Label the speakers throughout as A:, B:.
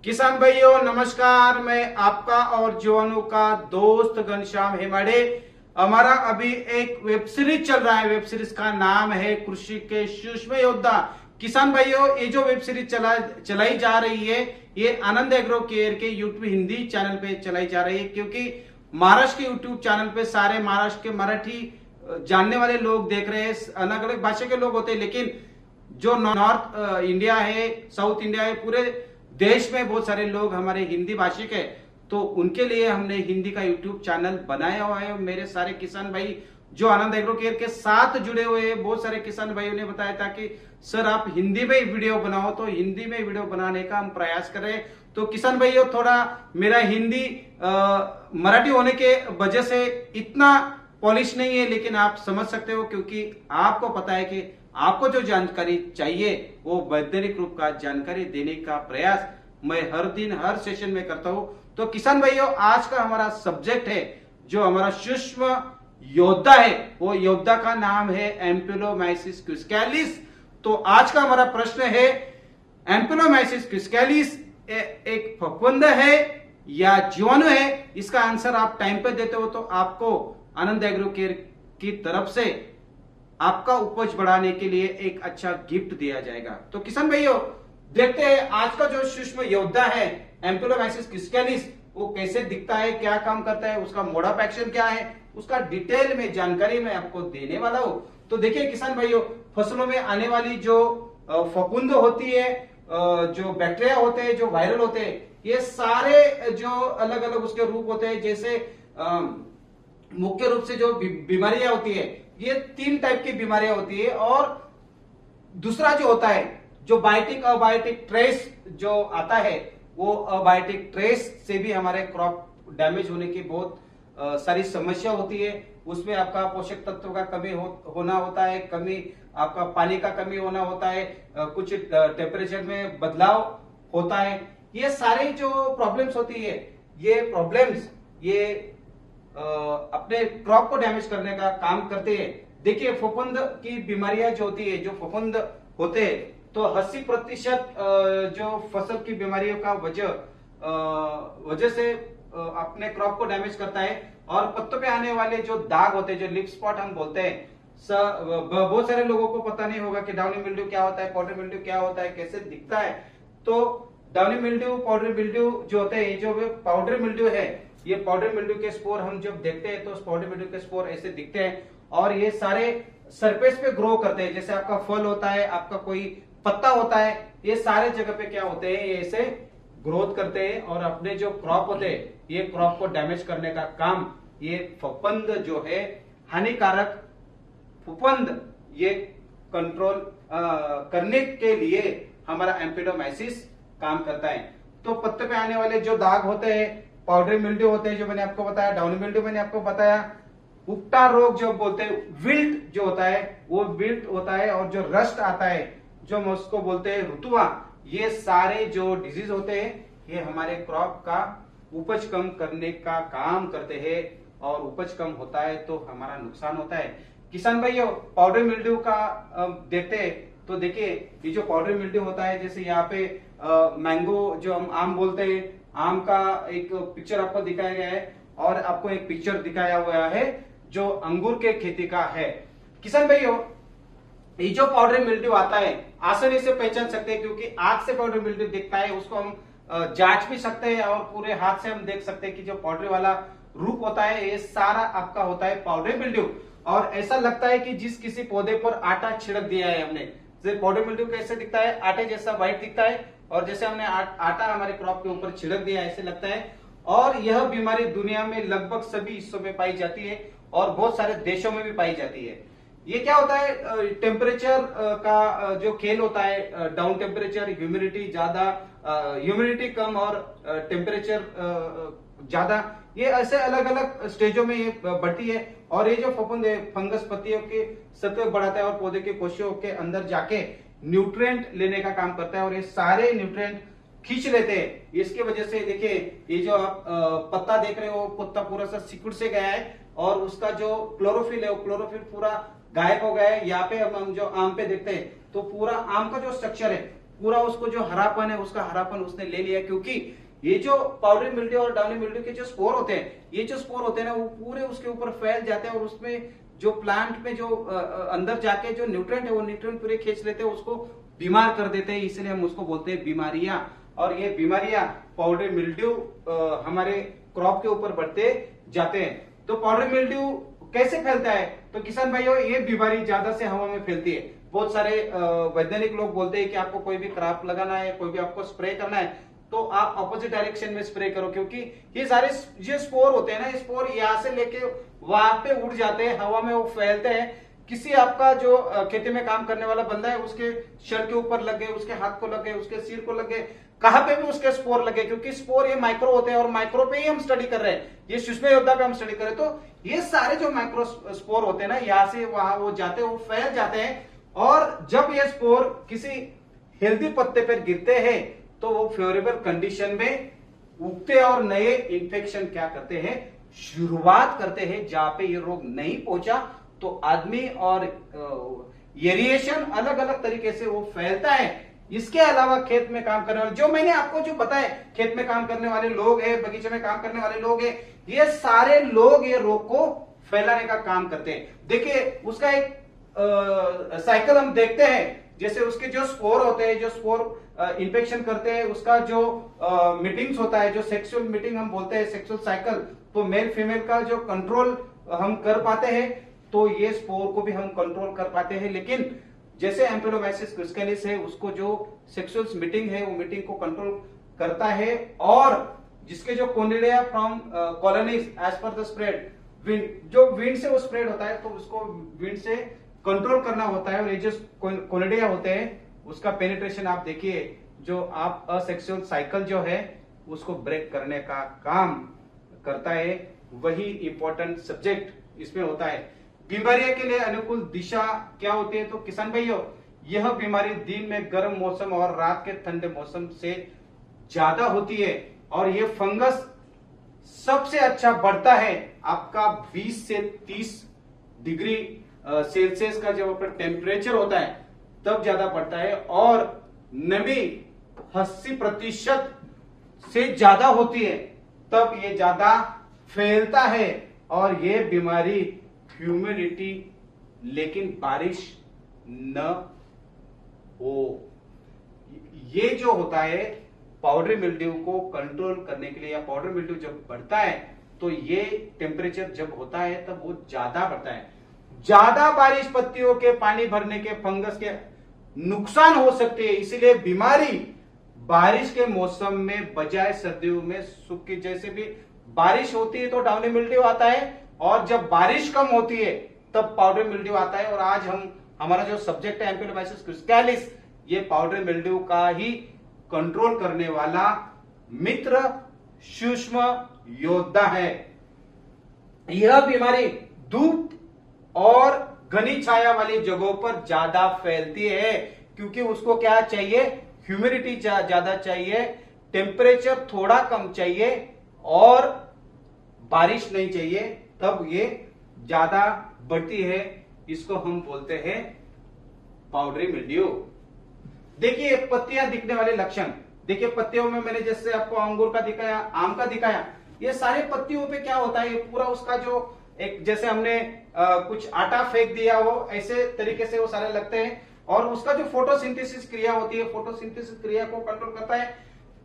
A: किसान भाइयों नमस्कार। मैं आपका और जवानों का दोस्त घनश्याम हेमाड़े। हमारा अभी एक वेब सीरीज चल रहा है। वेब सीरीज का नाम है कृषि के सूक्ष्म योद्धा। किसान भाइयों, ये जो वेब सीरीज चलाई जा रही है, ये आनंद एग्रो केयर के यूट्यूब हिंदी चैनल पे चलाई जा रही है, क्योंकि महाराष्ट्र के यूट्यूब चैनल पे सारे महाराष्ट्र के मराठी जानने वाले लोग देख रहे हैं। अलग अलग भाषा के लोग होते हैं, लेकिन जो नॉर्थ इंडिया है, साउथ इंडिया है, पूरे देश में बहुत सारे लोग हमारे हिंदी भाषिक है, तो उनके लिए हमने हिंदी का यूट्यूब चैनल बनाया हुआ है। मेरे सारे किसान भाई जो आनंद एग्रो केयर के साथ जुड़े हुए हैं, बहुत सारे किसान भाइयों ने बताया था कि सर आप हिंदी में वीडियो बनाओ, तो हिंदी में वीडियो बनाने का हम प्रयास कर रहे हैं। तो किसान भाइयों, थोड़ा मेरा हिंदी मराठी होने के वजह से इतना पॉलिश नहीं है, लेकिन आप समझ सकते हो, क्योंकि आपको पता है कि आपको जो जानकारी चाहिए वो वैज्ञानिक रूप का जानकारी देने का प्रयास मैं हर दिन हर सेशन में करता हूं। तो किसान भाइयों, आज का हमारा सब्जेक्ट है, जो हमारा सूक्ष्म योद्धा है, वो योद्धा का नाम है एम्पुलोमाइसिस क्विस्कैलिस। तो आज का हमारा प्रश्न है, एम्पुलोमाइसिस क्विस्कैलिस एक फफूंद है या जीवाणु है? इसका आंसर आप टाइम पे देते हो तो आपको आनंद एग्रो केयर की तरफ से आपका उपज बढ़ाने के लिए एक अच्छा गिफ्ट दिया जाएगा। तो किसान भाइयों, देखते हैं आज का जो सूक्ष्म योद्धा है एम्पुलोमाइसिस क्विस्कैलिस, वो कैसे दिखता है, क्या काम करता है, उसका मोड ऑफ एक्शन क्या है, उसका डिटेल में जानकारी मैं आपको देने वाला हूं। तो देखिए किसान भाइयों, फसलों में आने वाली जो फफूंद होती है, जो बैक्टीरिया होते हैं, जो वायरल होते हैं, ये सारे जो अलग अलग उसके रूप होते हैं, जैसे मुख्य रूप से जो बीमारियां होती है, ये 3 टाइप की बीमारियां होती है। और दूसरा जो होता है, जो बायोटिक अबायोटिक ट्रेस जो आता है, वो अबायोटिक ट्रेस से भी हमारे क्रॉप डैमेज होने की बहुत सारी समस्या होती है। उसमें आपका पोषक तत्व का कमी होना होता है, कमी आपका पानी का कमी होना होता है, कुछ टेम्परेचर में बदलाव होता है। ये सारे जो प्रॉब्लम्स होती है, ये प्रॉब्लम्स ये अपने क्रॉप को डैमेज करने का काम करते हैं। देखिए, फफूंद की बीमारियां जो होती है, जो फफूंद होते हैं, तो 80% जो फसल की बीमारियों का वजह से अपने क्रॉप को डैमेज करता है। और पत्तों पे आने वाले जो दाग होते हैं, जो लीफ स्पॉट हम बोलते हैं, बहुत सारे लोगों को पता नहीं होगा कि डाउनी मिल्ड्यू क्या होता है, पाउडर मिल्ड्यू क्या होता है, कैसे दिखता है। तो डाउनी मिल्ड्यू, पाउडर मिल्ड्यू जो होते हैं, जो पाउडर मिल्ड्यू है, ये पाउडर मिल्ड्यू के स्पोर हम जब देखते हैं तो पाउडर मिल्ड्यू के स्पोर ऐसे दिखते हैं, और ये सारे सरफेस पे ग्रो करते हैं। जैसे आपका फल होता है, आपका कोई पत्ता होता है, ये सारे जगह पे क्या होते हैं, ये ऐसे ग्रोथ करते हैं, और अपने जो क्रॉप होते हैं, ये क्रॉप को डैमेज करने का काम ये फफूंद जो है, हानिकारक फफूंद, ये कंट्रोल करने के लिए हमारा एम्पिडोमाइसिस काम करता है। तो पत्ते पे आने वाले जो दाग होते हैं, पाउडर मिल्ड्यू होते हैं जो मैंने आपको बताया, डाउनी मिल्ड्यू मैंने आपको बताया, उपटा रोग जो बोलते हैं, विल्ट जो होता है, वो विल्ट होता है, और जो रस्ट आता है, जो हम उसको बोलते हैं रुतुआ, ये सारे जो डिजीज होते हैं, ये हमारे क्रॉप का उपज कम करने का काम करते हैं, और उपज कम होता है तो हमारा नुकसान होता है। किसान भाइयों, पाउडर मिल्ड्यू का देखते हैं तो देखिए, ये जो पाउडर मिल्ड्यू होता है, जैसे यहाँ पे मैंगो जो हम आम बोलते हैं, आम का एक पिक्चर आपको दिखाया गया है, और आपको एक पिक्चर दिखाया हुआ है जो अंगूर के खेती का है। किसान भाइयों, ये जो पाउडर मिल्ड्यू आता है, आसानी से पहचान सकते हैं, क्योंकि आंख से पाउडर मिल्ड्यू दिखता है, उसको हम जांच भी सकते हैं, और पूरे हाथ से हम देख सकते हैं कि जो पाउडर वाला रूप होता है, ये सारा आपका होता है पाउडर मिल्ड्यू। और ऐसा लगता है कि जिस किसी पौधे पर आटा छिड़क दिया है हमने। जैसे पाउडर मिल्ड्यू कैसे दिखता है, आटे जैसा व्हाइट दिखता है, और जैसे हमने आटा हमारे क्रॉप के ऊपर छिड़क दिया ऐसे लगता है। और यह बीमारी दुनिया में लगभग सभी हिस्सों में पाई जाती है, और बहुत सारे देशों में भी पाई जाती है। ये क्या होता है, टेम्परेचर का जो खेल होता है, डाउन टेम्परेचर, ह्यूमिडिटी ज्यादा, ह्यूमिडिटी कम और टेम्परेचर ज्यादा, ये ऐसे अलग अलग स्टेजों में ये बढ़ती है। और ये जो फफूंद है, फंगस पत्तियों के सतह बढ़ाता है, और पौधे के कोशियों के अंदर जाके न्यूट्रिएंट लेने का काम करता है, और ये सारे न्यूट्रिएंट खींच लेते हैं। इसके वजह से देखिए, ये जो आप पत्ता देख रहे हो, पत्ता पूरा सा सिकुड़ से गया है, और उसका जो क्लोरोफिल है, वो क्लोरोफिल पूरा गायब हो गया है। यहाँ पे हम जो आम पे देखते हैं, तो पूरा आम का जो स्ट्रक्चर है पूरा उसको जो हरापन है उसका हरापन उसने ले लिया, क्योंकि ये जो पाउडरी मिल्ड्यू और डाउनी मिल्ड्यू के जो स्पोर होते हैं, ये जो स्पोर होते हैं ना वो पूरे उसके ऊपर फैल जाते हैं और उसमें जो प्लांट में जो अंदर जाके जो न्यूट्रिएंट है वो न्यूट्रिएंट पूरे खींच लेते हैं, उसको बीमार कर देते हैं, इसलिए हम उसको बोलते हैं बीमारियां। और ये बीमारियां पाउडरी मिल्ड्यू हमारे क्रॉप के ऊपर बढ़ते जाते हैं। तो पाउडरी मिल्ड्यू कैसे फैलता है? तो किसान भाइयों, ये बीमारी ज्यादा से हवा में फैलती है। बहुत सारे वैज्ञानिक लोग बोलते हैं कि आपको कोई भी क्रॉप लगाना है, कोई भी आपको स्प्रे करना है तो आप अपोजिट डायरेक्शन में स्प्रे करो, क्योंकि ये सारे जो स्पोर होते हैं ना, स्पोर यहाँ से लेके वहां पे उड़ जाते हैं, हवा में वो फैलते हैं। किसी आपका जो खेती में काम करने वाला बंदा है उसके शर्ट के ऊपर लग गए, उसके हाथ को लग गए, उसके सिर को लग गए, कहां पे भी उसके स्पोर लगे, क्योंकि स्पोर ये माइक्रो होते हैं और माइक्रो पे ही हम स्टडी कर रहे हैं, ये सूक्ष्म योद्धा पे हम स्टडी कर रहे हैं। तो ये सारे जो माइक्रो स्पोर होते हैं ना, यहाँ से वहां वो जाते हैं, वो फैल जाते हैं, और जब ये स्पोर किसी हेल्दी पत्ते पर गिरते हैं तो वो फेवरेबल कंडीशन में उगते और नए इन्फेक्शन क्या करते हैं, शुरुआत करते हैं। जहां पे ये रोग नहीं पहुंचा तो आदमी और एरिएशन अलग अलग तरीके से वो फैलता है। इसके अलावा खेत में काम करने वाले, जो मैंने आपको जो बताया, खेत में काम करने वाले लोग हैं, बगीचे में काम करने वाले लोग हैं, ये सारे लोग ये रोग को फैलाने का काम करते हैं। देखिए उसका एक साइकिल हम देखते हैं, जैसे उसके जो स्पोर होते हैं, जो स्पोर इन्फेक्शन करते हैं, उसका जो मीटिंग्स होता है, जो सेक्सुअल मीटिंग हम बोलते हैं, सेक्सुअल साइकिल, तो मेल फीमेल का जो कंट्रोल हम कर पाते हैं, तो ये स्पोर को भी हम कंट्रोल कर पाते हैं। लेकिन जैसे एम्पेडोमाइसिस क्रिस्केलिस है, उसको जो सेक्सुअल मीटिंग है वो मीटिंग को कंट्रोल करता है, और जिसके जो conidia from colonies as per the spread wind, जो विंड से वो स्प्रेड होता है तो उसको विंड से कंट्रोल करना होता है। और ये जो कोनिडिया होते हैं उसका पेनिट्रेशन आप देखिए, जो आप असेक्सुअल साइकिल जो है उसको ब्रेक करने का काम करता है, वही इंपॉर्टेंट सब्जेक्ट इसमें होता है। बीमारियों के लिए अनुकूल दिशा क्या होती है? तो किसान भाइयों, यह बीमारी दिन में गर्म मौसम और रात के ठंडे मौसम से ज्यादा होती है, और यह फंगस सबसे अच्छा बढ़ता है आपका 20 से 30 डिग्री सेल्सियस का जब अपना टेम्परेचर होता है तब ज्यादा बढ़ता है, और नमी 80% से ज्यादा होती है तब ये ज्यादा फैलता है। और ये बीमारी ह्यूमिडिटी, लेकिन बारिश न हो, ये जो होता है पाउडरी मिल्ड्यू को कंट्रोल करने के लिए, या पाउडरी मिल्ड्यू जब बढ़ता है तो ये टेम्परेचर जब होता है तब वो ज्यादा बढ़ता है। ज्यादा बारिश पत्तियों के पानी भरने के फंगस के नुकसान हो सकते हैं, इसीलिए बीमारी बारिश के मौसम में बजाय सर्दियों में सूखी, जैसे भी बारिश होती है तो डाउनी मिल्ड्यू आता है, और जब बारिश कम होती है तब पाउडरी मिल्ड्यू आता है। और आज हमारा जो सब्जेक्ट है एम्पेडोमाइसिस क्रिस्केलिस, ये पाउडरी मिल्ड्यू का ही कंट्रोल करने वाला मित्र सूक्ष्म योद्धा है। यह बीमारी धूप और घनी छाया वाली जगहों पर ज्यादा फैलती है, क्योंकि उसको क्या चाहिए, ह्यूमिडिटी ज्यादा चाहिए, टेम्परेचर थोड़ा कम चाहिए और बारिश नहीं चाहिए, तब ये ज्यादा बढ़ती है। इसको हम बोलते हैं पाउडरी मिल्ड्यू। देखिए पत्तियां दिखने वाले लक्षण, देखिए पत्तियों में मैंने जैसे आपको अंगूर का दिखाया, आम का दिखाया, ये सारे पत्तियों पे क्या होता है, पूरा उसका जो एक, जैसे हमने कुछ आटा फेंक दिया हो, ऐसे तरीके से वो सारे लगते हैं, और उसका जो फोटोसिंथेसिस क्रिया होती है, फोटोसिंथेसिस क्रिया को कंट्रोल करता है,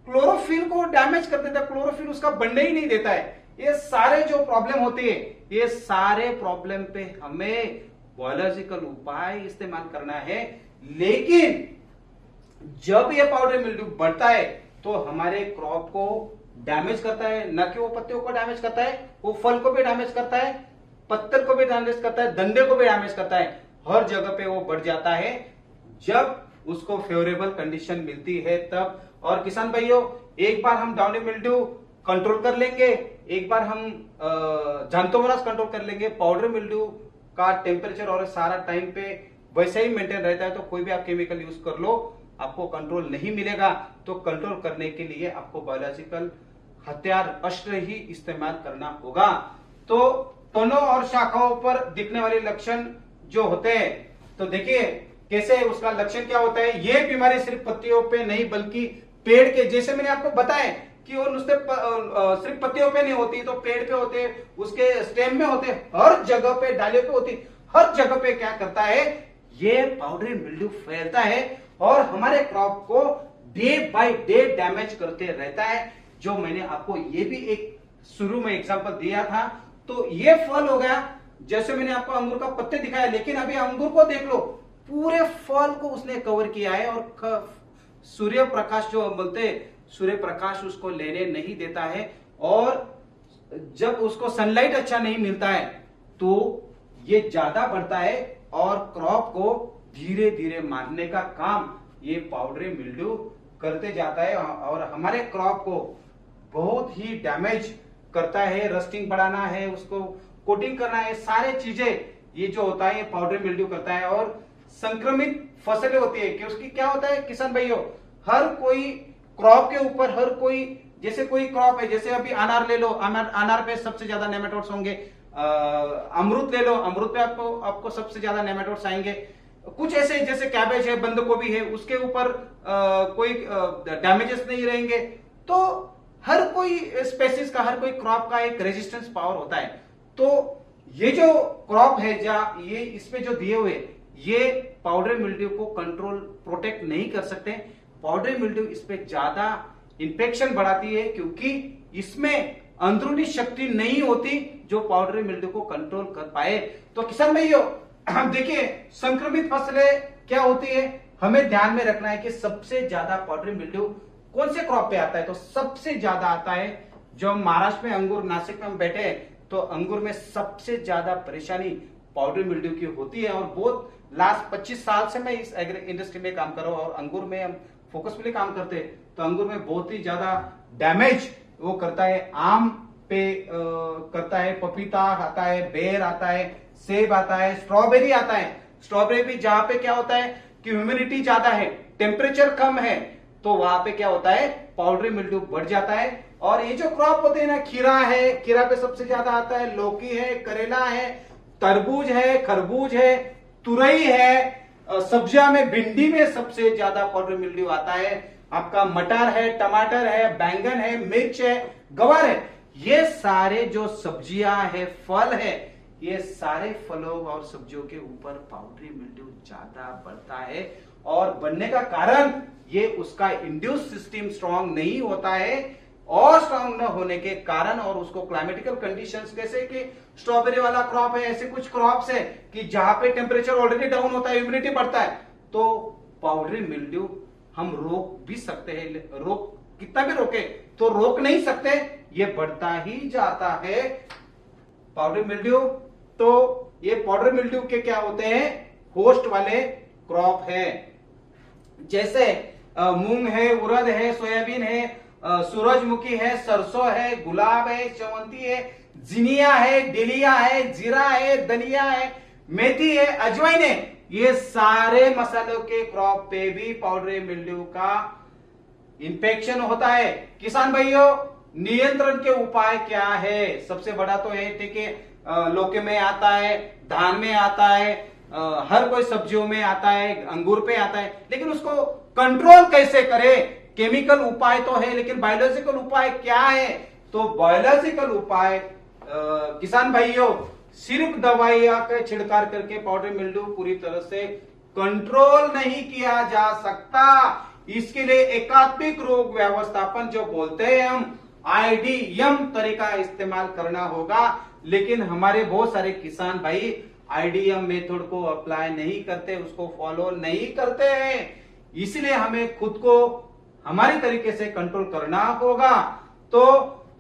A: क्लोरोफिल को डैमेज कर देता है, क्लोरोफिल उसका बनने ही नहीं देता है। ये सारे जो प्रॉब्लम होती है, ये सारे प्रॉब्लम पे हमें बायोलॉजिकल उपाय इस्तेमाल करना है। लेकिन जब ये पाउडरी मिल्ड्यू बढ़ता है तो हमारे क्रॉप को डैमेज करता है, न कि वो पत्तियों को डैमेज करता है, वो फल को भी डैमेज करता है, पत्तर को भी डैमेज करता है, डंडे को भी डैमेज करता है, हर जगह पे वो बढ़ जाता है जब उसको फेवरेबल कंडीशन मिलती है तब। और किसान भाइयों, एक बार हम डाउनी मिल्ड्यू कंट्रोल कर लेंगे, एक बार हम ज़ांथोमोनास कंट्रोल कर लेंगे, पाउडरी मिल्ड्यू का टेम्परेचर और सारा टाइम पे वैसे ही मेंटेन रहता है, तो कोई भी आप केमिकल यूज कर लो आपको कंट्रोल नहीं मिलेगा। तो कंट्रोल करने के लिए आपको बायोलॉजिकल हथियार, अस्त्र ही इस्तेमाल करना होगा। तो तनों और शाखाओं पर दिखने वाले लक्षण जो होते हैं, तो देखिए कैसे उसका लक्षण क्या होता है। ये बीमारी सिर्फ पत्तियों पे नहीं बल्कि पेड़ के, जैसे मैंने आपको बताया कि वो नुस्ते सिर्फ पत्तियों पे नहीं होती, तो पेड़ पे होते, उसके स्टेम में होते, हर जगह पे, डालियों पे होती, हर जगह पे क्या करता है, ये पाउडरी मिल्ड्यू फैलता है और हमारे क्रॉप को डे बाय डे डैमेज करते रहता है। जो मैंने आपको ये भी एक शुरू में एग्जांपल दिया था। तो ये फल हो गया, जैसे मैंने आपको अंगूर का पत्ते दिखाया, लेकिन अभी अंगूर को देख लो, पूरे फल को उसने कवर किया है और सूर्य प्रकाश जो बोलते हैं, सूर्य प्रकाश उसको लेने नहीं देता है, और जब उसको सनलाइट अच्छा नहीं मिलता है तो ये ज्यादा बढ़ता है और क्रॉप को धीरे धीरे मारने का काम ये पाउडरी मिल्ड्यू करते जाता है और हमारे क्रॉप को बहुत ही डैमेज करता है। रस्टिंग बढ़ाना है, उसको कोटिंग करना है, सारे चीजें ये जो होता है ये पाउडरी मिल्ड्यू करता है। और संक्रमित फसलें होती है कि उसकी क्या होता है किसान भाइयों, हर कोई क्रॉप के ऊपर, हर कोई, जैसे कोई क्रॉप है, जैसे अभी अनार ले लो, अनार पे सबसे ज्यादा नेमेटोड्स होंगे। अमरूद ले लो, अमरूद पे आपको सबसे ज्यादा नेमेटोड्स आएंगे। कुछ ऐसे जैसे कैबेज है, बंद गोभी है, उसके ऊपर कोई डैमेजेस नहीं रहेंगे। तो हर कोई स्पेसिस का, हर कोई क्रॉप का एक रेजिस्टेंस पावर होता है। तो ये जो क्रॉप है, ये इसमें जो दिए हुए, ये पाउडरी मिल्ड्यू को कंट्रोल, प्रोटेक्ट नहीं कर सकते। पाउडरी मिल्ड्यू इस पे ज्यादा इंफेक्शन बढ़ाती है क्योंकि इसमें अंदरूनी शक्ति नहीं होती जो पाउडरी मिल्ड्यू को कंट्रोल कर पाए। तो किसान भाइयों, हम देखिए संक्रमित फसलें क्या होती है, हमें ध्यान में रखना है कि सबसे ज्यादा पाउडरी मिल्ड्यू कौन से क्रॉप पे आता है। तो सबसे ज्यादा आता है, जो महाराष्ट्र में अंगूर, नासिक में हम बैठे हैं, तो अंगूर में सबसे ज्यादा परेशानी पाउडरी मिल्ड्यू की होती है। और बहुत लास्ट 25 साल से मैं इस एग्री इंडस्ट्री में काम कर रहा हूं और अंगूर में हम फोकसफुली काम करते हैं। तो अंगूर में बहुत ही ज्यादा डैमेज वो करता है। आम पे करता है, पपीता आता है, बेर आता है, सेब आता है, स्ट्रॉबेरी आता है। स्ट्रॉबेरी भी जहां पे क्या होता है कि ह्यूमिडिटी ज्यादा है, टेम्परेचर कम है, तो वहां पे क्या होता है, पाउडरी मिल्ड्यू बढ़ जाता है। और ये जो क्रॉप होते हैं ना, खीरा है, खीरा पे सबसे ज्यादा आता है, लौकी है, करेला है, तरबूज है, खरबूज है, तुरई है, सब्जियां में भिंडी में सबसे ज्यादा पाउडरी मिल्ड्यू आता है। आपका मटर है, टमाटर है, बैंगन है, मिर्च है, गवार है, ये सारे जो सब्जियां है, फल है, ये सारे फलों और सब्जियों के ऊपर पाउडरी मिल्ड्यू ज्यादा बढ़ता है। और बढ़ने का कारण ये उसका इंड्यूस सिस्टम स्ट्रांग नहीं होता है, और स्ट्रांग न होने के कारण, और उसको क्लाइमेटिकल कंडीशंस, जैसे कि स्ट्रॉबेरी वाला क्रॉप है, ऐसे कुछ क्रॉप्स है कि जहां पे टेम्परेचर ऑलरेडी डाउन होता है, ह्यूमिडिटी बढ़ता है, तो पाउडरी मिल्ड्यू हम रोक भी सकते हैं, रोक कितना भी रोके तो रोक नहीं सकते, ये बढ़ता ही जाता है पाउडरी मिल्ड्यू। तो ये पाउडरी मिल्ड्यू के क्या होते हैं, होस्ट वाले क्रॉप है, जैसे मूंग है, उड़द है, सोयाबीन है, सूरजमुखी है, सरसों है, गुलाब है, चवंती है, जिनिया है, डेलिया है, जीरा है, धनिया है, मेथी है, अजवाइन है, ये सारे मसालों के क्रॉप पे भी पाउडरी मिल्ड्यू का इंफेक्शन होता है। किसान भाइयों, नियंत्रण के उपाय क्या है, सबसे बड़ा तो है, ठीक है, लौकी में आता है, धान में आता है, हर कोई सब्जियों में आता है, अंगूर पे आता है, लेकिन उसको कंट्रोल कैसे करें। केमिकल उपाय तो है, लेकिन बायोलॉजिकल उपाय क्या है। तो बायोलॉजिकल उपाय किसान भाइयों, सिर्फ दवाइयां का छिड़काव करके पाउडरी मिल्ड्यू पूरी तरह से कंट्रोल नहीं किया जा सकता। इसके लिए एकात्मिक रोग व्यवस्थापन जो बोलते हैं हम, आईडीएम तरीका इस्तेमाल करना होगा। लेकिन हमारे बहुत सारे किसान भाई आईडीएम मेथड को अप्लाई नहीं करते, उसको फॉलो नहीं करते हैं, इसलिए हमें खुद को हमारे तरीके से कंट्रोल करना होगा। तो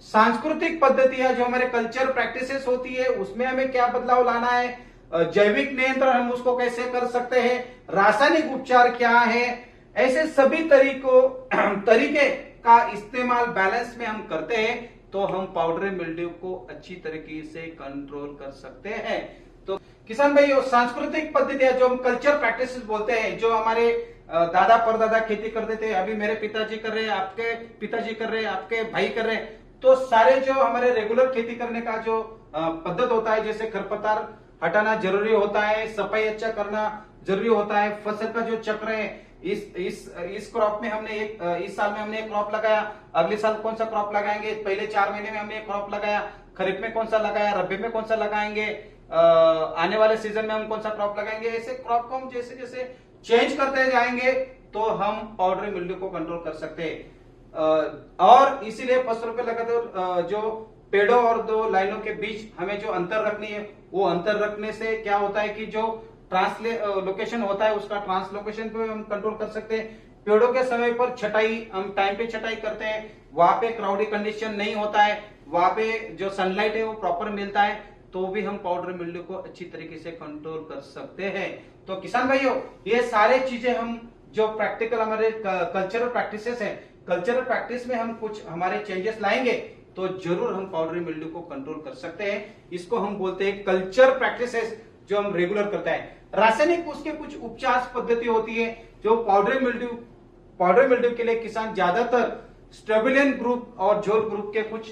A: सांस्कृतिक पद्धतियां जो हमारे कल्चर प्रैक्टिसेस होती है, उसमें हमें क्या बदलाव लाना है, जैविक नियंत्रण हम उसको कैसे कर सकते हैं, रासायनिक उपचार क्या है, ऐसे सभी तरीके का इस्तेमाल बैलेंस में हम करते हैं तो हम पाउडरी मिल्ड्यू को अच्छी तरीके से कंट्रोल कर सकते हैं। तो किसान भाइयों, सांस्कृतिक पद्धतियां जो हम कल्चर प्रैक्टिसेस बोलते हैं, जो हमारे दादा परदादा खेती करते थे, अभी मेरे पिताजी कर रहे हैं, आपके पिताजी कर रहे हैं, आपके भाई कर रहे हैं, तो सारे जो हमारे रेगुलर खेती करने का जो पद्धत होता है, जैसे खरपतवार हटाना जरूरी होता है, सफाई अच्छा करना जरूरी होता है। फसल का जो चक्र है, इस क्रॉप में हमने इस साल में हमने एक क्रॉप लगाया, अगले साल कौन सा क्रॉप लगाएंगे, पहले 4 महीने में हमने एक क्रॉप लगाया, खरीफ में कौन सा लगाया, रबी में कौन सा लगाएंगे, आने वाले सीजन में हम कौन सा क्रॉप लगाएंगे। ऐसे क्रॉप को हम जैसे जैसे चेंज करते जाएंगे तो हम पाउडरी मिल्ड्यू को कंट्रोल कर सकते हैं। और इसीलिए फसलों पे लगातार जो पेड़ों और 2 लाइनों के बीच हमें जो अंतर रखनी है, वो अंतर रखने से क्या होता है कि जो ट्रांसलोकेशन होता है उसका ट्रांसलोकेशन पे हम कंट्रोल कर सकते हैं। पेड़ों के समय पर छटाई हम टाइम पे छटाई करते हैं, वहां पे क्राउडी कंडीशन नहीं होता है, वहां पे जो सनलाइट है वो प्रॉपर मिलता है, तो भी हम पाउडर मिल्ड्यू को अच्छी तरीके से कंट्रोल कर सकते हैं। तो किसान भाइयों, ये सारे चीजें हम जो प्रैक्टिकल हमारे कल्चरल प्रैक्टिसेस हैं, कल्चरल प्रैक्टिस में हम कुछ हमारे चेंजेस लाएंगे तो जरूर हम पाउडरी मिल्ड्यू को कंट्रोल कर सकते हैं। इसको हम बोलते हैं कल्चर प्रैक्टिसेस, जो हम रेगुलर करते हैं। रासायनिक उसके कुछ उपचार पद्धति होती है जो पाउडरी मिल्ड्यू के लिए किसान ज्यादातर स्टेबिलियन ग्रुप और जोल ग्रुप के कुछ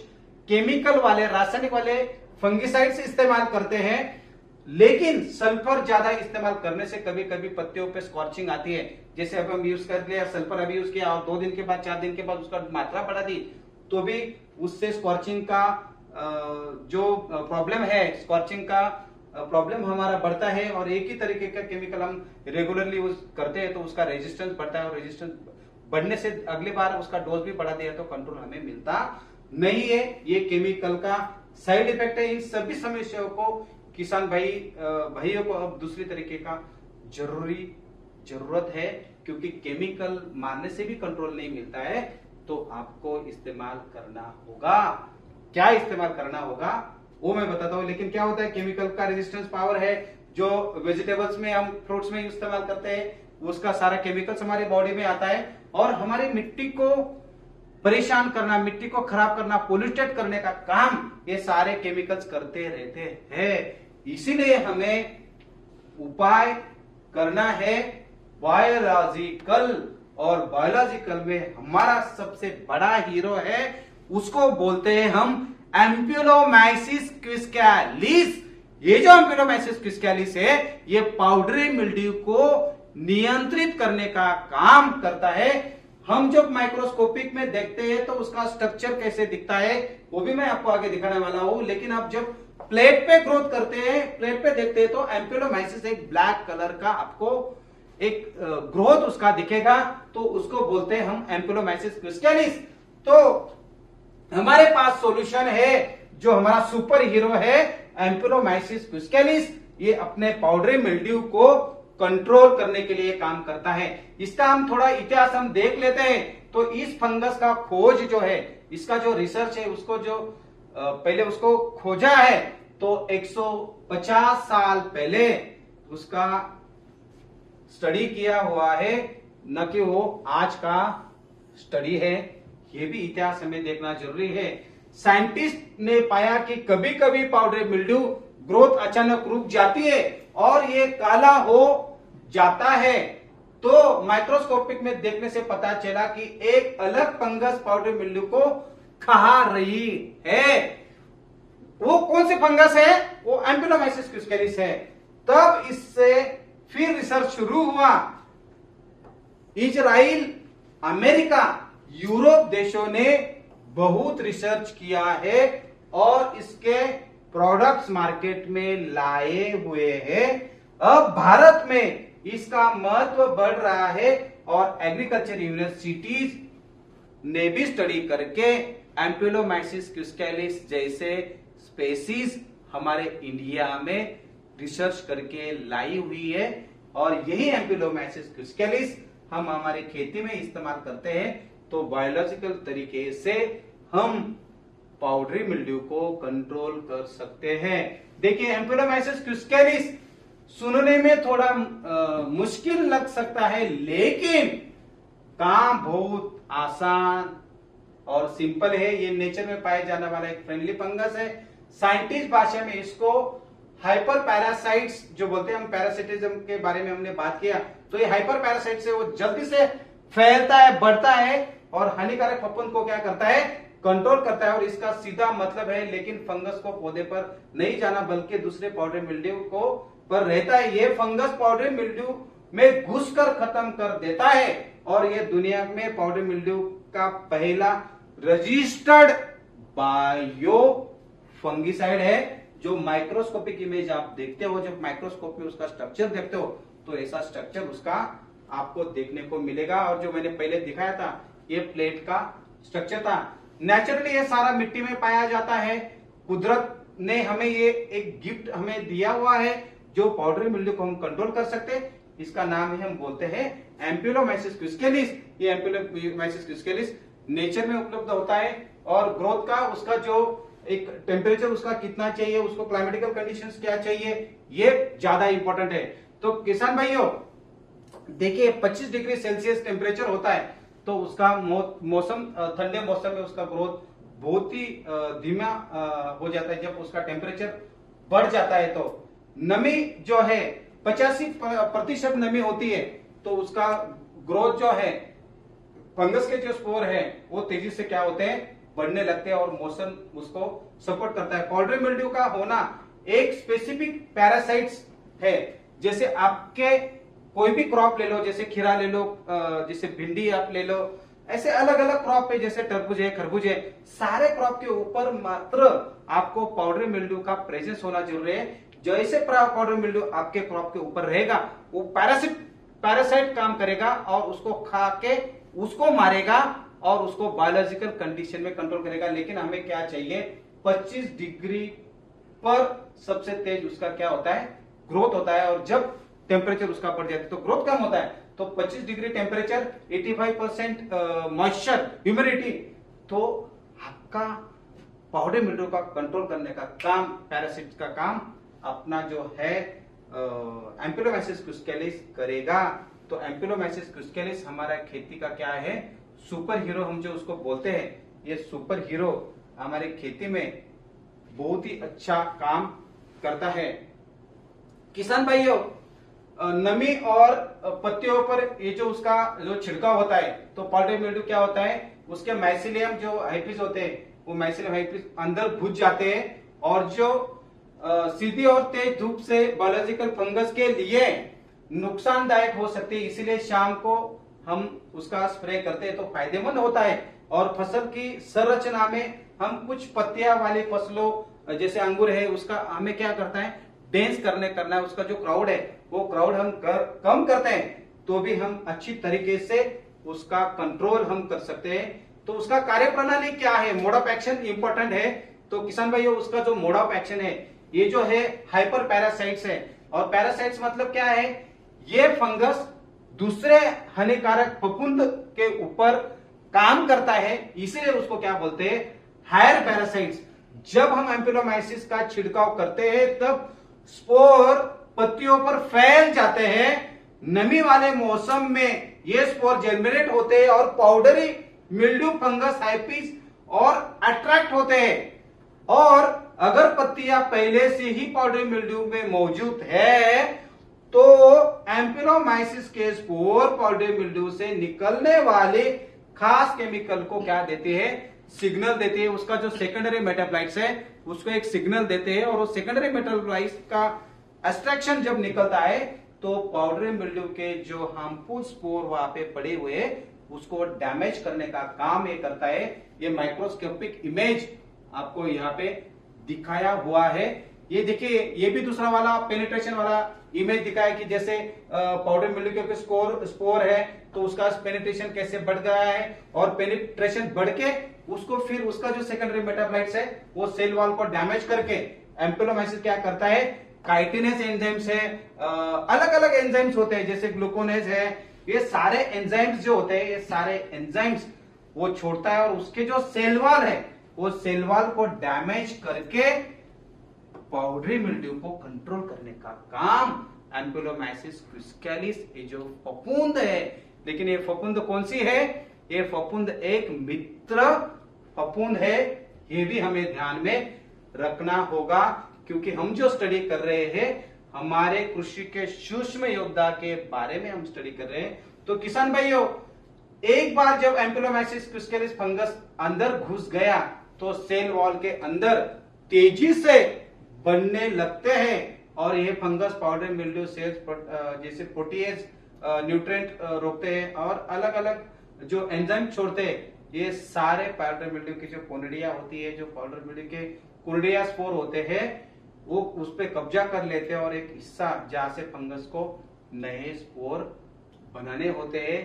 A: केमिकल वाले, रासायनिक वाले फंगिसाइड्स इस्तेमाल करते हैं। लेकिन सल्फर ज्यादा इस्तेमाल करने से कभी कभी पत्तियों पे स्कॉर्चिंग आती है। जैसे अब हम यूज कर लिया, सल्फर अभी यूज किया और 2 दिन के बाद 4 दिन के बाद उसका मात्रा बढ़ा दी, तो भी उससे स्कॉर्चिंग का जो प्रॉब्लम है, स्कॉर्चिंग का प्रॉब्लम हमारा बढ़ता है। और एक ही तरीके का केमिकल हम रेगुलरली यूज करते हैं तो उसका रेजिस्टेंस बढ़ता है, और रेजिस्टेंस बढ़ने से अगली बार उसका डोज भी बढ़ा दिया तो कंट्रोल हमें मिलता नहीं है। ये केमिकल का साइड इफेक्ट है। इन सभी समस्याओं को किसान भाइयों को अब दूसरी तरीके का जरूरत है, क्योंकि केमिकल मारने से भी कंट्रोल नहीं मिलता है, तो आपको इस्तेमाल करना होगा। क्या इस्तेमाल करना होगा वो मैं बताता हूं। लेकिन क्या होता है, केमिकल का रेजिस्टेंस पावर है जो वेजिटेबल्स में, हम फ्रूट्स में इस्तेमाल करते हैं, उसका सारा केमिकल्स हमारे बॉडी में आता है और हमारी मिट्टी को परेशान करना, मिट्टी को खराब करना, पोल्यूटेड करने का काम ये सारे केमिकल्स करते रहते हैं। इसीलिए हमें उपाय करना है बायोलॉजिकल, और बायोलॉजिकल में हमारा सबसे बड़ा हीरो है, उसको बोलते हैं हम एम्प्यूलोमाइसिस क्विस्कैलिस। ये जो एम्प्यूलोमाइसिस क्विस्कैलिस है, ये पाउडरी मिल्ड्यू को नियंत्रित करने का काम करता है। हम जब माइक्रोस्कोपिक में देखते हैं तो उसका स्ट्रक्चर कैसे दिखता है वो भी मैं आपको आगे दिखाने वाला हूं। लेकिन आप जब प्लेट पे ग्रोथ करते हैं, प्लेट पे देखते हैं तो एम्प्यूलोमाइसिस एक ब्लैक कलर का आपको एक ग्रोथ उसका दिखेगा, तो उसको बोलते हैं हम एम्प्यूलोमाइसिस क्विस्कैलिस। तो हमारे पास सॉल्यूशन है, जो हमारा सुपर हीरो है एम्प्यूलोमाइसिस क्विस्कैलिस। ये अपने पाउडरी मिल्ड्यू को कंट्रोल करने के लिए काम करता है। इसका हम थोड़ा इतिहास हम देख लेते हैं। तो इस फंगस का खोज जो है, इसका जो रिसर्च है, उसको जो पहले उसको खोजा है तो 150 साल पहले उसका स्टडी किया हुआ है, न कि वो आज का स्टडी है। ये भी इतिहास हमें देखना जरूरी है। साइंटिस्ट ने पाया कि कभी कभी पाउडरी मिल्ड्यू ग्रोथ अचानक रुक जाती है और ये काला हो जाता है। तो माइक्रोस्कोपिक में देखने से पता चला कि एक अलग फंगस पाउडरी मिल्ड्यू को खा रही है। वो कौन सी फंगस है? वो एम्प्यूलोमाइसिस क्विस्कैलिस है। तब इससे फिर रिसर्च शुरू हुआ। इजराइल, अमेरिका, यूरोप देशों ने बहुत रिसर्च किया है और इसके प्रोडक्ट्स मार्केट में लाए हुए हैं। अब भारत में इसका महत्व बढ़ रहा है और एग्रीकल्चर यूनिवर्सिटीज ने भी स्टडी करके एम्प्यूलोमाइसिस क्विस्कैलिस जैसे स्पेसीज हमारे इंडिया में रिसर्च करके लाई हुई है। और यही एम्प्यूलोमाइसिस क्विस्कैलिस हम हमारी खेती में इस्तेमाल करते हैं। तो बायोलॉजिकल तरीके से हम पाउडरी मिल्ड्यू को कंट्रोल कर सकते हैं। देखिए, एम्प्यूलोमाइसिस क्विस्कैलिस सुनने में थोड़ा मुश्किल लग सकता है, लेकिन काम बहुत आसान और सिंपल है। ये नेचर में पाए जाने वाला एक फ्रेंडली फंगस है। साइंटिस्ट भाषा में इसको हाइपर पैरासाइट्स जो बोलते हैं, हम पैरासिटिज्म के बारे में हमने बात किया, तो ये हाइपर पैरासाइट से वो जल्दी से फैलता है, बढ़ता है और हानिकारक फफूंद को क्या करता है? कंट्रोल करता है। और इसका सीधा मतलब है, लेकिन फंगस को पौधे पर नहीं जाना बल्कि दूसरे पाउडरी मिल्ड्यू को पर रहता है। ये फंगस पाउडरी मिल्ड्यू में घुसकर खत्म कर देता है और ये दुनिया में पाउडरी मिल्ड्यू का पहला रजिस्टर्ड बायो फंगिसाइड है। जो माइक्रोस्कोपिक इमेज आप देखते हो, जब माइक्रोस्कोप में उसका स्ट्रक्चर देखते हो तो ऐसा स्ट्रक्चर उसका आपको देखने को मिलेगा। और जो मैंने पहले दिखाया था ये प्लेट का स्ट्रक्चर था। नेचुरली ये सारा मिट्टी में पाया जाता है। कुदरत ने हमें ये एक गिफ्ट हमें दिया हुआ है जो पाउडरी मिल्ड्यू को हम कंट्रोल कर सकते हैं। इसका नाम ही हम बोलते हैं एम्पुलोमाइसिस क्विस्केलिस। ये एम्पुलोमाइसिस क्विस्केलिस नेचर में उपलब्ध होता है और ग्रोथ का उसका जो एक टेम्परेचर उसका कितना चाहिए, उसको क्लाइमेटिकल कंडीशंस क्या चाहिए, ये ज्यादा इंपॉर्टेंट है। तो किसान भाइयों देखिए 25 डिग्री सेल्सियस टेम्परेचर होता है तो उसका मौसम ठंडे मौसम में उसका ग्रोथ बहुत ही धीमा हो जाता है। जब उसका टेम्परेचर बढ़ जाता है तो नमी जो है 85% नमी होती है तो उसका ग्रोथ जो है फंगस के जो स्पोर है वो तेजी से क्या होते हैं बढ़ने लगते हैं और मौसम उसको सपोर्ट करता है। पाउडरी मिल्ड्यू का होना एक स्पेसिफिक पैरासाइट्स है। जैसे आपके कोई भी क्रॉप ले लो, जैसे खीरा ले लो, जैसे भिंडी आप ले लो, ऐसे अलग अलग क्रॉप है, जैसे तरबूज है, खरबूज है, सारे क्रॉप के ऊपर मात्र आपको पाउडरी मिल्ड्यू का प्रेजेंस होना जरूरी है। जैसे पाउडरी मिल्ड्यू आपके क्रॉप के ऊपर रहेगा वो पैरासाइट काम करेगा और उसको खा के उसको मारेगा और उसको बायोलॉजिकल कंडीशन में कंट्रोल करेगा। लेकिन हमें क्या चाहिए 25 डिग्री पर सबसे तेज उसका क्या होता है ग्रोथ होता है। और जब टेम्परेचर उसका बढ़ जाता है तो ग्रोथ कम होता है। तो 25 डिग्री टेम्परेचर 85% मॉइस्चर ह्यूमिडिटी, तो आपका पाउडरी मिल्ड्यू का कंट्रोल करने का काम, पैरासिट का काम अपना जो है एम्पुलोमाइसिस क्विस्केलिस करेगा। तो एम्पुलोमाइसिस क्विस्केलिस हमारा खेती का क्या है सुपर हीरो, हम जो उसको बोलते हैं, ये सुपर हीरो हमारे खेती में बहुत ही अच्छा काम करता है। किसान भाइयों नमी और पत्तियों पर ये जो उसका जो छिड़काव होता है तो पाउडरी मिल्ड्यू क्या होता है उसके माइसिलियम जो हाइफिस होते हैं वो माइसिलियम हाइफिस अंदर घुस जाते हैं और जो सीधी और तेज धूप से बायोलॉजिकल फंगस के लिए नुकसानदायक हो सकती है। इसीलिए शाम को हम उसका स्प्रे करते हैं तो फायदेमंद होता है। और फसल की संरचना में हम कुछ पत्तियां वाली फसलों जैसे अंगूर है उसका हमें क्या करता है डेंस करना है, उसका जो क्राउड है वो क्राउड हम कम करते हैं तो भी हम अच्छी तरीके से उसका कंट्रोल हम कर सकते हैं। तो उसका कार्यप्रणाली क्या है, मोड ऑफ एक्शन इंपॉर्टेंट है। तो किसान भाइयों उसका जो मोड ऑफ एक्शन है ये जो है हाइपर पैरासाइट्स है। और पैरासाइट्स मतलब क्या है, ये फंगस दूसरे हानिकारक फफूंद के ऊपर काम करता है, इसीलिए उसको क्या बोलते हैं हायर पैरासाइट्स। जब हम एम्पुलोमाइसिस का छिड़काव करते हैं तब स्पोर पत्तियों पर फैल जाते हैं। नमी वाले मौसम में ये स्पोर जनरेट होते हैं और पाउडरी मिल्ड्यू फंगस हाइफिस और अट्रैक्ट होते हैं। और अगर पत्तियां पहले से ही पाउडरी मिल्ड्यू में मौजूद है तो एम्पुलोमाइसिस के स्पोर पाउडरी मिल्ड्यू से निकलने वाले खास केमिकल को क्या देते हैं सिग्नल देते हैं। उसका जो सेकेंडरी मेटाबोलाइट्स है उसको एक सिग्नल देते हैं और वो सेकेंडरी मेटाबोलाइट्स का एक्सट्रैक्शन जब निकलता है तो पाउडरी मिल्ड्यू के जो हार्मफुल स्पोर वहां पे पड़े हुए उसको डैमेज करने का काम ये करता है। ये माइक्रोस्कोपिक इमेज आपको यहाँ पे दिखाया हुआ है। ये देखिए ये भी दूसरा वाला पेनिट्रेशन वाला इमेज दिखाया कि जैसे पाउडर मिल्ड्यू के स्पोर है तो उसका पेनिट्रेशन कैसे बढ़ गया है और पेनिट्रेशन बढ़ के उसको फिर उसका जो सेकेंडरी मेटाबोलाइट्स है वो सेल वॉल को डैमेज करके एम्पुलोमाइसिस क्या करता है काइटिनेज एंजाइम्स है, अलग अलग एंजाइम्स होते हैं जैसे ग्लूकोनेज है, ये सारे एंजाइम्स जो होते हैं ये सारे एंजाइम्स वो छोड़ता है और उसके जो सेल वॉल है वो सेल वॉल को डैमेज करके पाउडरी मिल्ड्यू को कंट्रोल करने का काम एम्पुलोमाइसिस क्विस्केलिस ये जो फफूंद है। लेकिन ये फफूंद कौन सी है, ये फफूंद एक मित्र फफूंद है, ये भी हमें ध्यान में रखना होगा क्योंकि हम जो स्टडी कर रहे हैं हमारे कृषि के सूक्ष्म योद्धा के बारे में हम स्टडी कर रहे हैं। तो किसान भाइयों एक बार जब एम्पुलोमाइसिस क्विस्केलिस फंगस अंदर घुस गया तो सेल वॉल के अंदर तेजी से बनने लगते हैं और ये फंगस, पाउडर मिल्ड्यू, सेल्स जैसे प्रोटीएज, न्यूट्रिएंट रोकते हैं और अलग अलग जो एंजाइम छोड़ते हैं। ये सारे पाउडर मिल्ड्यू की जो कोनिडिया होती है, जो पाउडर मिल्ड्यू के कोनिडिया स्पोर होते हैं, वो उस पे कब्जा कर लेते हैं और एक हिस्सा जहां से फंगस को नए स्पोर बनाने होते हैं।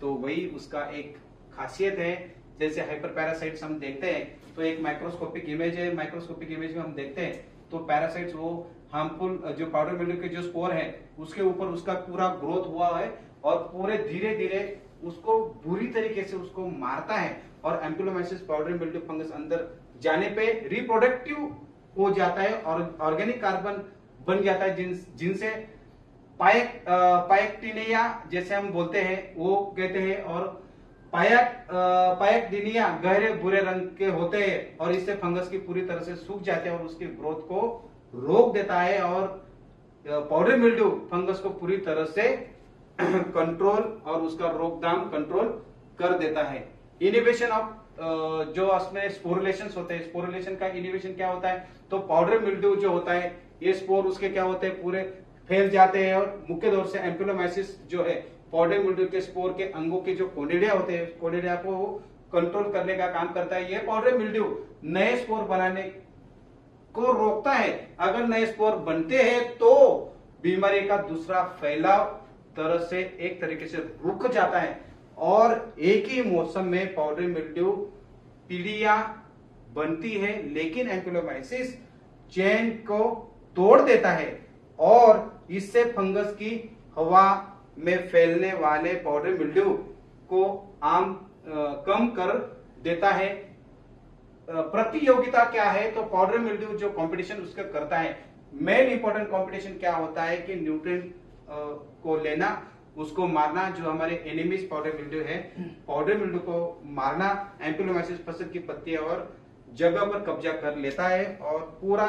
A: तो वही उसका एक खासियत है। जैसे हाइपर पैरासाइट्स हम देखते हैं तो एक माइक्रोस्कोपिक इमेज है, माइक्रोस्कोपिक इमेज में हम देखते हैं तो पैरासाइट्स वो हार्मफुल जो पाउडर मिल्ड्यू के जो स्पोर है उसके ऊपर उसका पूरा ग्रोथ हुआ है और पूरे धीरे धीरे उसको बुरी तरीके से उसको मारता है और एम्पिलोमाइसिस पाउडर मिल्ड्यू फंगस अंदर जाने पे रिप्रोडक्टिव हो जाता है और ऑर्गेनिक कार्बन बन जाता है जिनसे पायक्टिनिया जैसे हम बोलते हैं वो कहते हैं। और पायक्टिनिया गहरे भूरे रंग के होते हैं और इससे फंगस की पूरी तरह से सूख जाते हैं और उसकी ग्रोथ को रोक देता है और पाउडर मिल्ड्यू फंगस को पूरी तरह से कंट्रोल और उसका रोकथाम कंट्रोल कर देता है। इनिबिशन ऑफ जो उसमें स्पोरुलेशंस होते हैं, स्पोरुलेशन का इनिबिशन क्या होता है, तो पाउडर मिल्ड्यू जो होता है ये स्पोर उसके क्या होते हैं पूरे फैल जाते हैं और मुख्य तौर से एम्पिलोमाइसिस जो है पाउडर मिल्ड्यू के स्पोर के अंगों के जो कोनिडिया होते हैं, कोनिडिया को कंट्रोल करने का काम करता है। ये पाउडर मिल्ड्यू नए स्पोर बनाने को रोकता है। अगर नए स्पोर बनते हैं तो बीमारी का दूसरा फैलाव तरह से एक तरीके से रुक जाता है और एक ही मौसम में पाउडर मिल्ड्यू पीढ़ियां बनती है, लेकिन एम्पिलोमाइसिस चेन को तोड़ देता है और इससे फंगस की हवा में फैलने वाले पाउडर मिल्ड्यू को कम कर देता है। प्रतियोगिता क्या है, तो पाउडर मिल्ड्यू जो कंपटीशन उसका करता है, मेन इंपॉर्टेंट कंपटीशन क्या होता है कि न्यूट्रिएंट को लेना, उसको मारना। जो हमारे एनिमीज पाउडर मिल्ड्यू है, पाउडर मिल्ड्यू को मारना। एम्पिलोमाइसिस फसल की पत्तियां और जगह पर कब्जा कर लेता है और पूरा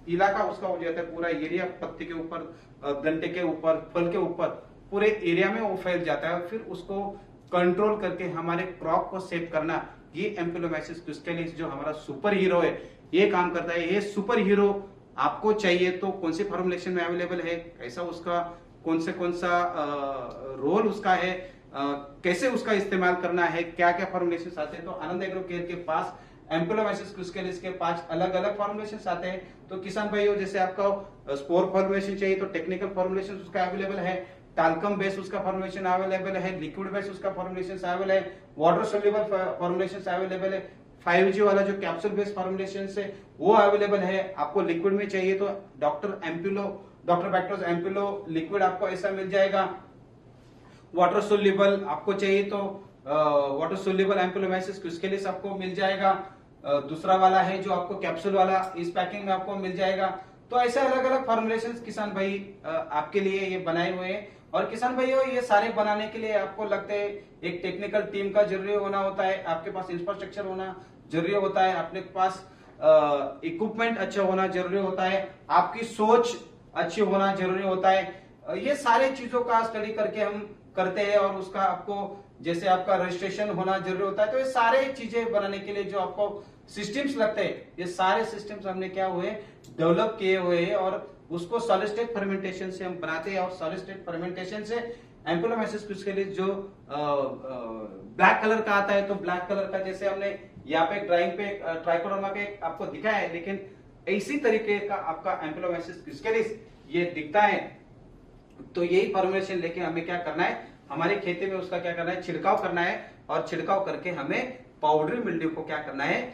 A: इलाका उसका हो जाता है, पूरा एरिया पत्ती के ऊपर, डंडे के ऊपर, फल के ऊपर, पूरे एरिया में वो फैल जाता है। फिर उसको कंट्रोल करके हमारे क्रॉप को सेव करना, ये एम्पिलोमाइसिस क्विस्केलिस जो हमारा सुपर हीरो है ये काम करता है। ये सुपर हीरो आपको चाहिए तो कौन से फॉर्मुलेशन में अवेलेबल है, कैसा उसका कौन सा रोल उसका है, कैसे उसका इस्तेमाल करना है, क्या क्या फॉर्मुलेशन आते हैं, तो आनंद एग्रो केयर के पास एम्पिलोमाइसिस क्विस्केलिस के 5 अलग अलग फॉर्मुलेशन आते हैं। तो किसान भाइयों, जैसे आपका स्पोर फॉर्मुलेशन चाहिए तो टेक्निकल फॉर्मुलेशन उसका अवेलेबल है, टाल्कम बेस उसका फॉर्मुलेशन अवेलेबल है, लिक्विड बेस उसका फॉर्मुलेशन अवेलेबल है, वाटर सोल्यूबल फॉर्मुलेशन अवेलेबल है, 5G वाला जो कैप्सूल बेस फॉर्मुलेशन है वो अवेलेबल है। आपको लिक्विड में चाहिए तो डॉक्टर बैक्टर्स एम्पिलो लिक्विड आपको ऐसा मिल जाएगा। वाटर सोल्यूबल आपको चाहिए तो वाटर सोल्यूबल एम्पिलोमाइसिस क्विस्केलिस आपको मिल जाएगा। दूसरा वाला है जो आपको कैप्सूल वाला, इस पैकिंग में आपको मिल जाएगा। तो ऐसे अलग अलग फॉर्मुलेशंस किसान भाई आपके लिए ये बनाए हुए हैं। और किसान भाइयों, ये सारे बनाने के लिए आपको लगता है एक टेक्निकल टीम का जरूरी होना होता है, आपके पास इंफ्रास्ट्रक्चर होना जरूरी होता है, आपके पास इक्विपमेंट अच्छा होना जरूरी होता है, आपकी सोच अच्छी होना जरूरी होता है। ये सारे चीजों का स्टडी करके हम करते हैं और उसका आपको जैसे आपका रजिस्ट्रेशन होना जरूरी होता है। तो ये सारे चीजें बनाने के लिए जो आपको सिस्टम्स लगते हैं, ये सारे सिस्टम्स हमने क्या हुए डेवलप किए हुए हैं और उसको सॉलिड स्टेट फर्मेंटेशन से हम बनाते हैं। और सॉलिड स्टेट फर्मेंटेशन से एम्पिलोमाइसिस क्विस्केलिस जो ब्लैक कलर का आता है, तो ब्लैक कलर का जैसे हमने यहाँ पे ड्राइंग पे ट्राइकोडर्मा पे आपको दिखाया है, लेकिन इसी तरीके का आपका एम्पिलोमाइसिस क्विस्केलिस ये दिखता है। तो यही फॉर्मुलेशन लेके हमें क्या करना है, हमारे खेती में उसका क्या करना है, छिड़काव करना है और छिड़काव करके हमें पाउडरी मिल्ड्यू को क्या करना है,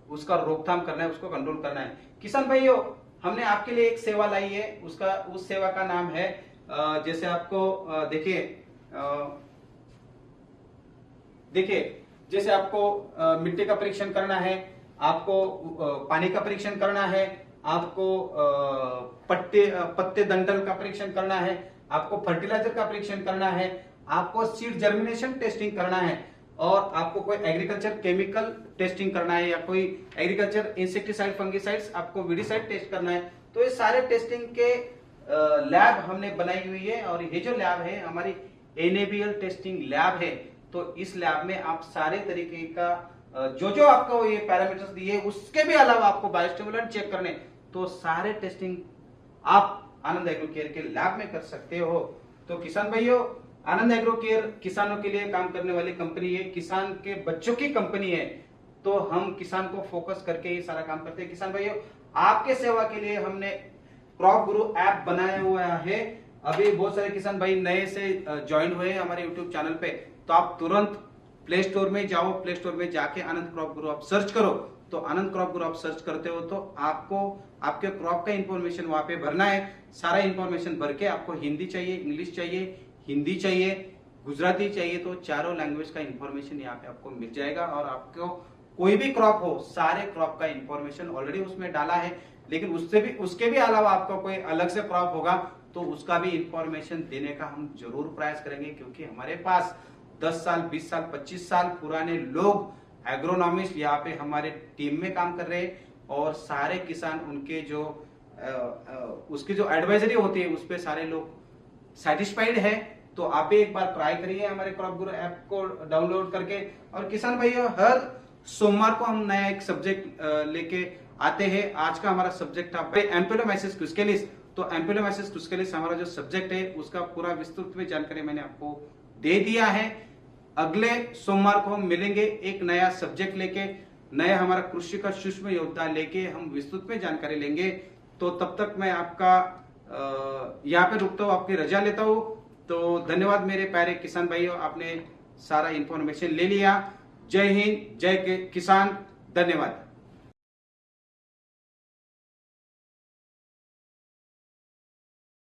A: उसका रोकथाम करना है, उसको कंट्रोल करना है। किसान भाइयों, हमने आपके लिए एक सेवा लाई है, उस सेवा का नाम है जैसे आपको देखिए जैसे आपको मिट्टी का परीक्षण करना है, आपको पानी का परीक्षण करना है, आपको पत्ते डंठल का परीक्षण करना है, आपको फर्टिलाइजर का परीक्षण करना है, आपको सीड जर्मिनेशन टेस्टिंग करना है और आपको कोई एग्रीकल्चर केमिकल टेस्टिंग करना है या कोई एग्रीकल्चर इंसेक्टिसाइड फंगिसाइड्स आपको वीडिसाइड टेस्ट करना है। तो ये सारे टेस्टिंग के लैब हमने बनाई हुई है और ये जो लैब है हमारी एनएबीएल टेस्टिंग लैब है। तो इस लैब में आप सारे तरीके का जो आपको ये पैरामीटर्स दिए उसके भी अलावा आपको बायोस्टिमुलेंट चेक करने, तो सारे टेस्टिंग आप आनंद एग्रो केयर के लाभ में कर सकते हो। तो किसान भाइयों, आनंद एग्रो केयर किसानों के लिए काम करने वाली कंपनी है, किसान के बच्चों की कंपनी है। तो हम किसान को फोकस करके ही सारा काम करते हैं। किसान भाइयों, आपके सेवा के लिए हमने क्रॉप गुरु ऐप बनाया हुआ है। अभी बहुत सारे किसान भाई नए से ज्वाइन हुए हैं हमारे यूट्यूब चैनल पे, तो आप तुरंत प्ले स्टोर में जाओ, प्ले स्टोर में जाके आनंद क्रॉप गुरु आप सर्च करो। तो आनंद क्रॉप गुरु आप सर्च करते हो तो आपको आपके क्रॉप का इंफॉर्मेशन वहां पे भरना है। सारा इंफॉर्मेशन भर के आपको हिंदी चाहिए, इंग्लिश चाहिए, हिंदी चाहिए, गुजराती चाहिए, तो चारों लैंग्वेज का इंफॉर्मेशन यहाँ पे आपको मिल जाएगा। और आपको कोई भी क्रॉप हो, सारे क्रॉप का इंफॉर्मेशन ऑलरेडी उसमें डाला है। लेकिन उसके भी अलावा आपका कोई अलग से क्रॉप होगा तो उसका भी इंफॉर्मेशन देने का हम जरूर प्रयास करेंगे, क्योंकि हमारे पास 10 साल, 20 साल, 25 साल पुराने लोग एग्रोनॉमिस्ट यहाँ पे हमारे टीम में काम कर रहे हैं। और सारे किसान उनके जो उसकी जो एडवाइजरी होती है उस पे सारे लोग सेटिस्फाइड है। तो आप भी एक बार ट्राई करिए हमारे क्रॉप गुरु ऐप को डाउनलोड करके। और किसान भाइयों, हर सोमवार को हम नया एक सब्जेक्ट लेके आते हैं। आज का हमारा सब्जेक्ट था एम्पिलोमाइसिस क्विस्केलिस। तो एम्पिलोमाइसिस क्विस्केलिस हमारा जो सब्जेक्ट है उसका पूरा विस्तृत में जानकारी मैंने आपको दे दिया है। अगले सोमवार को हम मिलेंगे एक नया सब्जेक्ट लेके, नया हमारा कृषि का सूक्ष्म योद्धा लेके हम विस्तृत में जानकारी लेंगे। तो तब तक मैं आपका यहाँ पे रुकता हूँ, आपकी रजा लेता हूँ। तो धन्यवाद मेरे प्यारे किसान भाइयों, आपने सारा इंफॉर्मेशन ले लिया। जय हिंद, जय किसान, धन्यवाद।